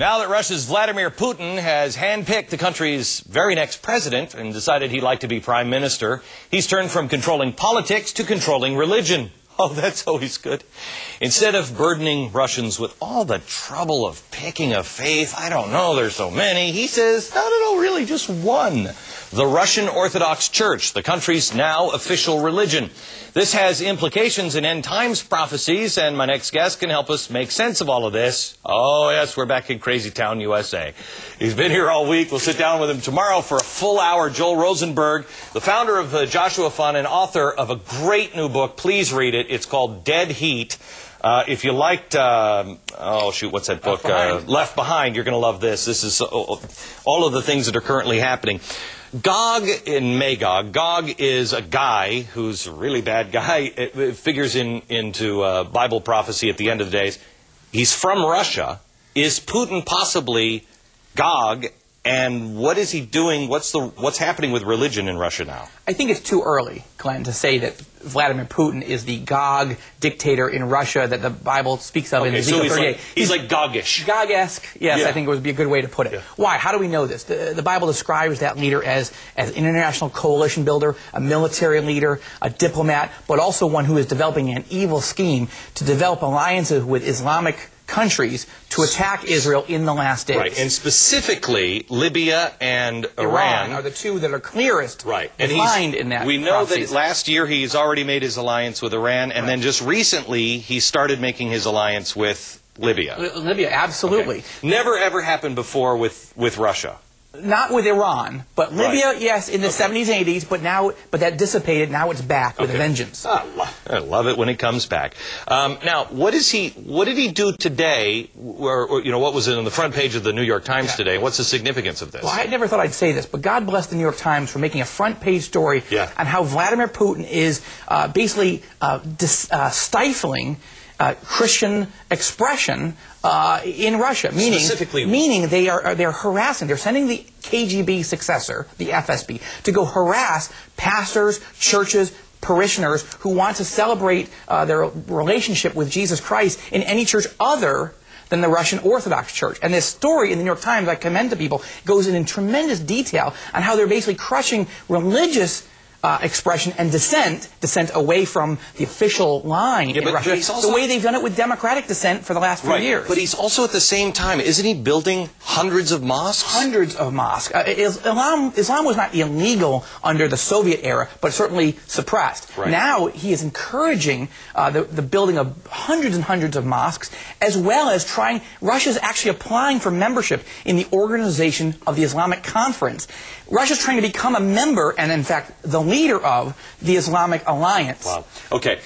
Now that Russia's Vladimir Putin has handpicked the country's very next president and decided he'd like to be prime minister, he's turned from controlling politics to controlling religion. Oh, that's always good. Instead of burdening Russians with all the trouble of picking a faith, I don't know, there's so many, he says, no, really, just one. The Russian Orthodox Church, the country's now official religion. This has implications in end times prophecies, and my next guest can help us make sense of all of this. Oh, yes, we're back in Crazy Town, USA. He's been here all week. We'll sit down with him tomorrow for a full hour. Joel Rosenberg, the founder of Joshua Fund and author of a great new book. Please read it. It's called Dead Heat. If you liked, what's that book? Left Behind, you're going to love this. This is all of the things that are currently happening. Gog and Magog. Gog is a guy who's a really bad guy. It figures into Bible prophecy at the end of the days. He's from Russia. Is Putin possibly Gog? And what is he doing? What's happening with religion in Russia now? I think it's too early, Glenn, to say that Vladimir Putin is the Gog dictator in Russia that the Bible speaks of in Ezekiel 38. He's like Gog-ish. Gog-esque, yes, yeah. I think it would be a good way to put it. Yeah. Why? How do we know this? The Bible describes that leader as an international coalition builder, a military leader, a diplomat, but also one who is developing an evil scheme to develop alliances with Islamic countries to attack Israel in the last days. Right, and specifically Libya and Iran are the two that are clearest and defined in that. We know that last year he's already made his alliance with Iran, and then just recently he started making his alliance with Libya. Libya, absolutely. Okay. Never ever happened before with Russia. Not with Iran, but Libya, yes, in the 70s and 80s, but that dissipated. Now it's back with a vengeance. I love it when it comes back. Now, what did he do today, or what was it on the front page of the New York Times today? What's the significance of this? Well, I never thought I'd say this, but God bless the New York Times for making a front page story on how Vladimir Putin is basically stifling Christian expression in Russia, meaning they're harassing. They're sending the KGB successor, the FSB, to go harass pastors, churches, parishioners who want to celebrate their relationship with Jesus Christ in any church other than the Russian Orthodox Church. And this story in the New York Times, I commend to people, goes in tremendous detail on how they're basically crushing religious expression and dissent away from the official line in Russia, the way they've done it with democratic dissent for the last few years. But he's also at the same time, isn't he building hundreds of mosques? Hundreds of mosques. Islam was not illegal under the Soviet era, but certainly suppressed. Right. Now he is encouraging the building of hundreds and hundreds of mosques, as well as Russia's actually applying for membership in the Organization of the Islamic Conference. Russia's trying to become a member, and in fact, the leader of the Islamic Alliance. Wow. Okay.